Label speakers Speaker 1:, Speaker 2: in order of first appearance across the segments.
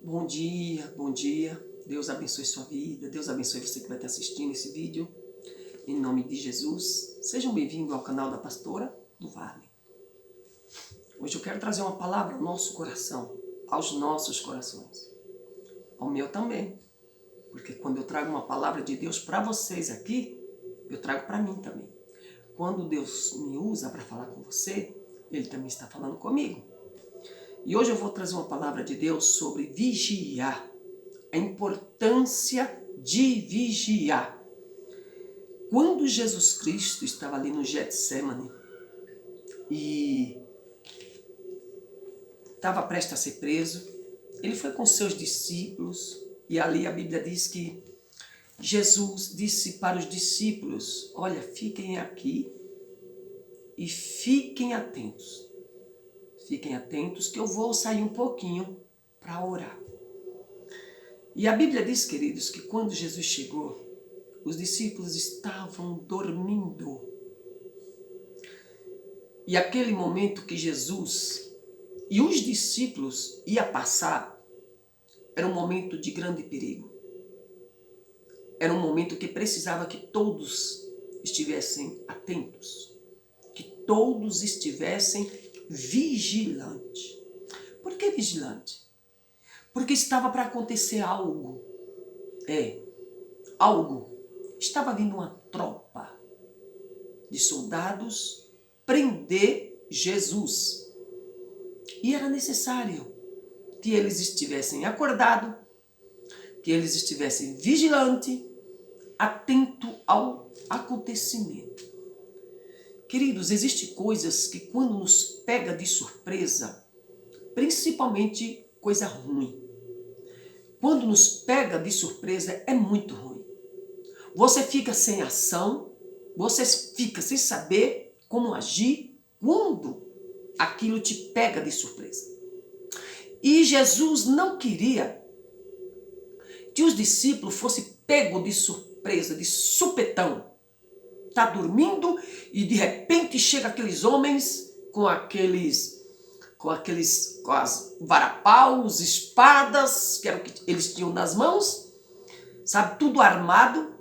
Speaker 1: Bom dia, bom dia. Deus abençoe sua vida, Deus abençoe você que vai estar assistindo esse vídeo. Em nome de Jesus, sejam bem-vindos ao canal da Pastora do Vale. Hoje eu quero trazer uma palavra ao nosso coração, aos nossos corações. Ao meu também, porque quando eu trago uma palavra de Deus para vocês aqui, eu trago para mim também. Quando Deus me usa para falar com você, Ele também está falando comigo. E hoje eu vou trazer uma palavra de Deus sobre vigiar. A importância de vigiar. Quando Jesus Cristo estava ali no Getsemane e estava prestes a ser preso, ele foi com seus discípulos e ali a Bíblia diz que Jesus disse para os discípulos: olha, fiquem aqui e fiquem atentos. Fiquem atentos que eu vou sair um pouquinho para orar. E a Bíblia diz, queridos, que quando Jesus chegou, os discípulos estavam dormindo. E aquele momento que Jesus e os discípulos iam passar, era um momento de grande perigo. Era um momento que precisava que todos estivessem atentos. Que todos estivessem vigilantes. Por que vigilante? Porque estava para acontecer algo. Algo. Estava vindo uma tropa de soldados prender Jesus. E era necessário que eles estivessem acordados, que eles estivessem vigilantes, atentos ao acontecimento. Queridos, existem coisas que quando nos pega de surpresa, principalmente coisa ruim. Quando nos pega de surpresa é muito ruim. Você fica sem ação, você fica sem saber como agir quando aquilo te pega de surpresa. E Jesus não queria que os discípulos fossem pegos de surpresa, de supetão. Está dormindo e de repente chega aqueles homens com as varapaus, espadas, que era o que eles tinham nas mãos, sabe, tudo armado,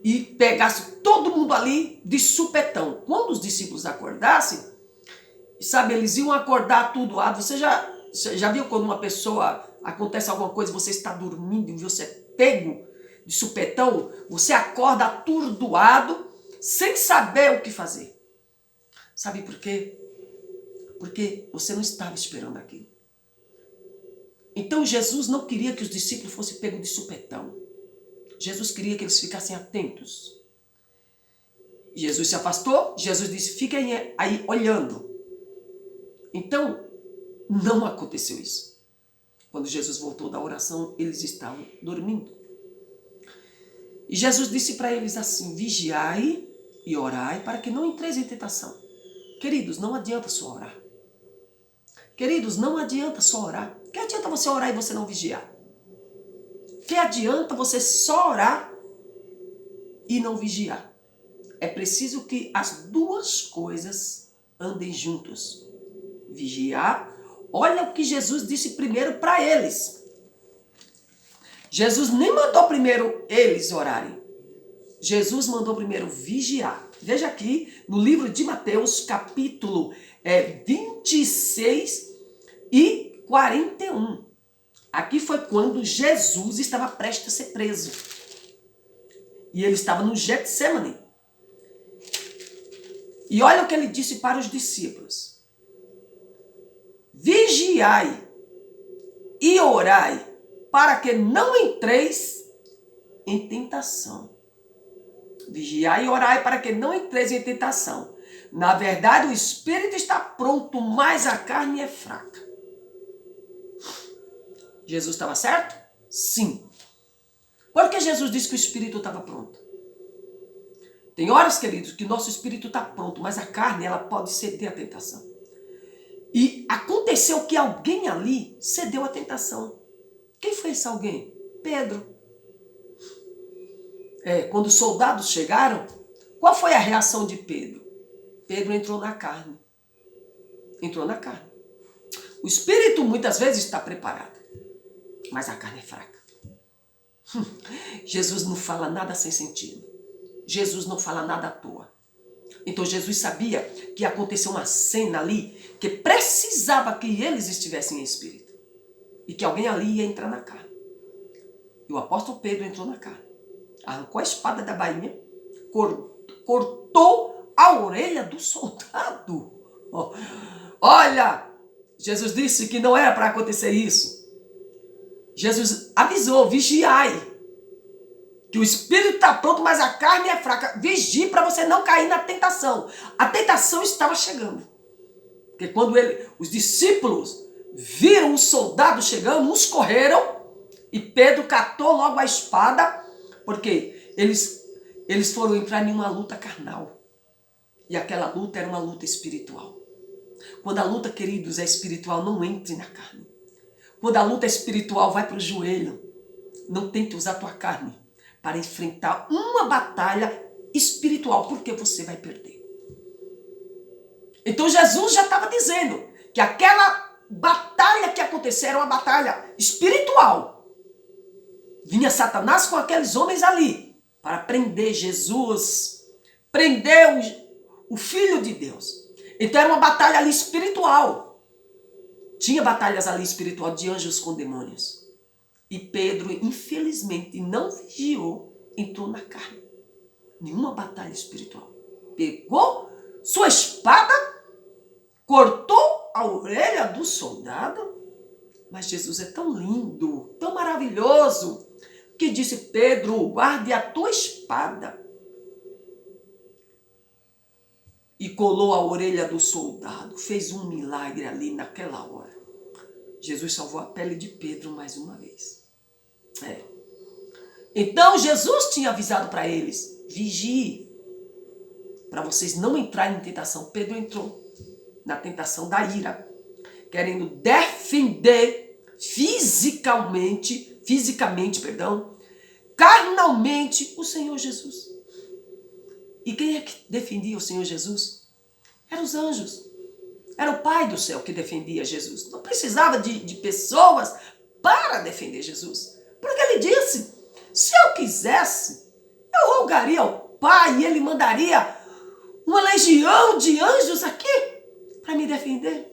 Speaker 1: e pegasse todo mundo ali de supetão. Quando os discípulos acordassem, sabe, eles iam acordar tudo. Você já viu quando uma pessoa, acontece alguma coisa, você está dormindo e você é pego de supetão, você acorda atordoado, sem saber o que fazer. Sabe por quê? Porque você não estava esperando aquilo. Então Jesus não queria que os discípulos fossem pegos de supetão. Jesus queria que eles ficassem atentos. Jesus se afastou, Jesus disse: fiquem aí olhando. Então, não aconteceu isso. Quando Jesus voltou da oração, eles estavam dormindo. E Jesus disse para eles assim: vigiai e orai para que não entreis em tentação. Queridos, não adianta só orar. Queridos, não adianta só orar. Que adianta você orar e você não vigiar? Que adianta você só orar e não vigiar? É preciso que as duas coisas andem juntos. Vigiar. Olha o que Jesus disse primeiro para eles. Jesus nem mandou primeiro eles orarem. Jesus mandou primeiro vigiar. Veja aqui no livro de Mateus, capítulo 26 e 41. Aqui foi quando Jesus estava prestes a ser preso. E ele estava no Getsemane. E olha o que ele disse para os discípulos: vigiai e orai para que não entreis em tentação. Vigiai e orai para que não entreis em tentação. Na verdade, o espírito está pronto, mas a carne é fraca. Jesus estava certo? Sim. Por que Jesus disse que o espírito estava pronto? Tem horas, queridos, que nosso espírito está pronto, mas a carne ela pode ceder à tentação. E aconteceu que alguém ali cedeu à tentação. Quem foi esse alguém? Pedro. Quando os soldados chegaram, qual foi a reação de Pedro? Pedro entrou na carne. Entrou na carne. O espírito muitas vezes está preparado. mas a carne é fraca. Jesus não fala nada sem sentido. Jesus não fala nada à toa. Então Jesus sabia que ia acontecer uma cena ali que precisava que eles estivessem em espírito. E que alguém ali ia entrar na carne. E o apóstolo Pedro entrou na carne. Arrancou a espada da bainha, cortou a orelha do soldado. Olha, Jesus disse que não era para acontecer isso. Jesus avisou, vigiai. Que o espírito está pronto, mas a carne é fraca. Vigie para você não cair na tentação. A tentação estava chegando. Porque quando os discípulos viram os soldados chegando, uns correram e Pedro catou logo a espada, porque eles foram entrar em uma luta carnal. E aquela luta era uma luta espiritual. Quando a luta, queridos, é espiritual, não entre na carne. Quando a luta é espiritual, vai para o joelho. Não tente usar a tua carne para enfrentar uma batalha espiritual, porque você vai perder. Então Jesus já estava dizendo que aquela batalha que aconteceu era uma batalha espiritual. Vinha Satanás com aqueles homens ali para prender Jesus, prender o Filho de Deus. Então era uma batalha ali espiritual. Tinha batalhas ali espiritual de anjos com demônios. E Pedro, infelizmente, não vigiou, entrou na carne. Nenhuma batalha espiritual. Pegou sua espada, cortou a orelha do soldado. Mas Jesus é tão lindo, tão maravilhoso, que disse: Pedro, guarde a tua espada. E colou a orelha do soldado. Fez um milagre ali naquela hora. Jesus salvou a pele de Pedro mais uma vez. Então Jesus tinha avisado para eles: vigie, para vocês não entrarem em tentação. Pedro entrou na tentação da ira, querendo defender fisicamente, carnalmente o Senhor Jesus. E quem é que defendia o Senhor Jesus? Eram os anjos. Era o Pai do céu que defendia Jesus. Não precisava de pessoas para defender Jesus. Porque ele disse: se eu quisesse, eu rogaria ao Pai e ele mandaria uma legião de anjos aqui para me defender.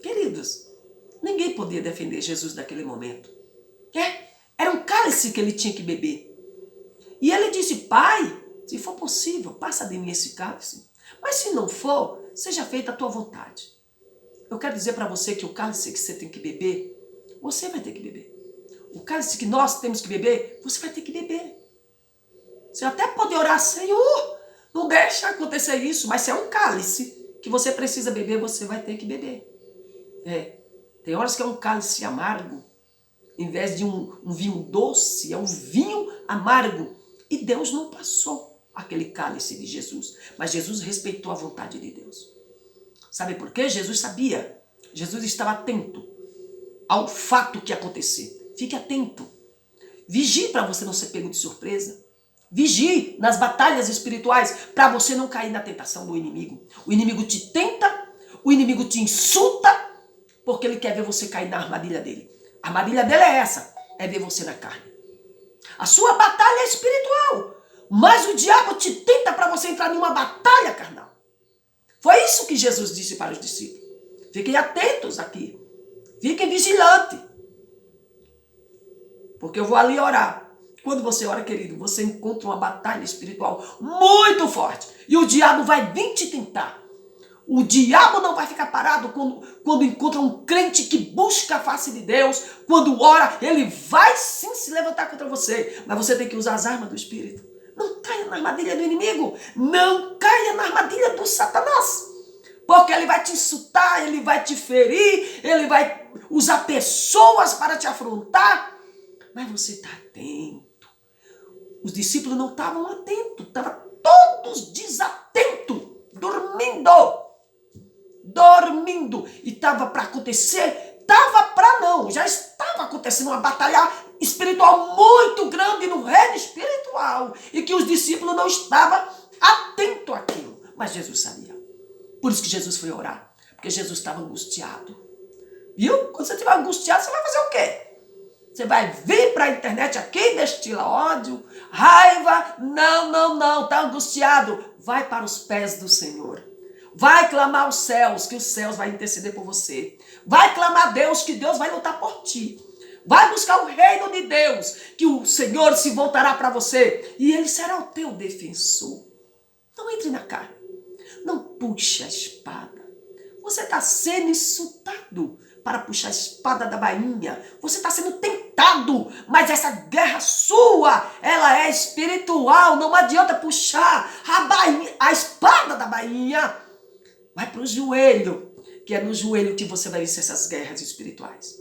Speaker 1: Queridos, ninguém podia defender Jesus naquele momento. Era um cálice que ele tinha que beber. E ele disse: Pai, se for possível, passa de mim esse cálice. Mas se não for, seja feita a tua vontade. Eu quero dizer para você que o cálice que você tem que beber, você vai ter que beber. O cálice que nós temos que beber, você vai ter que beber. Você até pode orar: Senhor, não deixa acontecer isso. Mas se é um cálice que você precisa beber, você vai ter que beber. Tem horas que é um cálice amargo, em vez de um vinho doce, é um vinho amargo. E Deus não passou aquele cálice de Jesus. Mas Jesus respeitou a vontade de Deus. Sabe por quê? Jesus sabia. Jesus estava atento ao fato que ia acontecer. Fique atento. Vigie para você não ser pego de surpresa. Vigie nas batalhas espirituais para você não cair na tentação do inimigo. O inimigo te tenta, o inimigo te insulta, porque ele quer ver você cair na armadilha dele. A armadilha dele é essa, é ver você na carne. A sua batalha é espiritual, mas o diabo te tenta para você entrar numa batalha carnal. Foi isso que Jesus disse para os discípulos. Fiquem atentos aqui. Fiquem vigilantes. Porque eu vou ali orar. Quando você ora, querido, você encontra uma batalha espiritual muito forte. E o diabo vai vir te tentar. O diabo não vai ficar parado quando encontra um crente que busca a face de Deus. Quando ora, ele vai sim se levantar contra você. Mas você tem que usar as armas do Espírito. Não caia na armadilha do inimigo. Não caia na armadilha do Satanás. Porque ele vai te insultar, ele vai te ferir, ele vai usar pessoas para te afrontar. Mas você está atento. Os discípulos não estavam atentos. Estavam todos desatentos. Dormindo. E estava para acontecer. Já estava acontecendo uma batalha espiritual muito grande no reino espiritual. E que os discípulos não estavam atentos àquilo. Mas Jesus sabia. Por isso que Jesus foi orar. Porque Jesus estava angustiado. Viu? Quando você estiver angustiado, você vai fazer o quê? Você vai vir para a internet aqui e destila ódio, raiva. Não, não, não, está angustiado. Vai para os pés do Senhor. Vai clamar aos céus, que os céus vão interceder por você. Vai clamar a Deus, que Deus vai lutar por ti. Vai buscar o reino de Deus, que o Senhor se voltará para você e Ele será o teu defensor. Não entre na carne. Não puxe a espada. Você está sendo insultado para puxar a espada da bainha. Você está sendo tentado, mas essa guerra sua, ela é espiritual. Não adianta puxar a espada da bainha. Vai para o joelho, que é no joelho que você vai vencer essas guerras espirituais.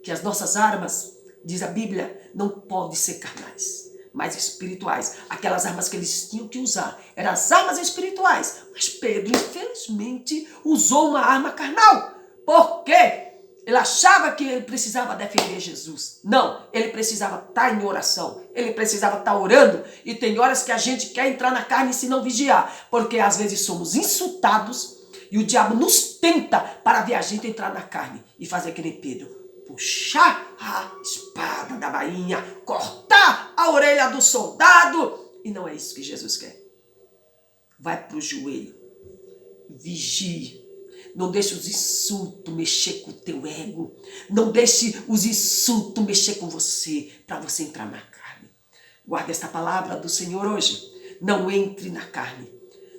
Speaker 1: Que as nossas armas, diz a Bíblia, não podem ser carnais, mas espirituais. Aquelas armas que eles tinham que usar eram as armas espirituais. Mas Pedro, infelizmente, usou uma arma carnal. Por quê? Ele achava que ele precisava defender Jesus. Não, ele precisava estar em oração. Ele precisava estar orando. E tem horas que a gente quer entrar na carne se não vigiar. Porque às vezes somos insultados e o diabo nos tenta para ver a gente entrar na carne e fazer que nem Pedro. Puxar a espada da bainha, cortar a orelha do soldado. E não é isso que Jesus quer. Vai para o joelho. Vigie. Não deixe os insultos mexer com o teu ego. Não deixe os insultos mexer com você, para você entrar na carne. Guarde esta palavra do Senhor hoje. Não entre na carne,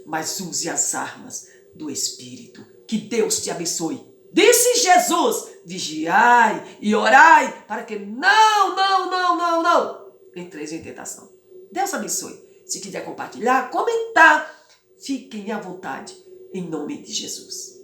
Speaker 1: mas use as armas do Espírito. Que Deus te abençoe. Disse Jesus, vigiai e orai, para que não entreis em tentação. Deus abençoe. Se quiser compartilhar, comentar, fiquem à vontade, em nome de Jesus.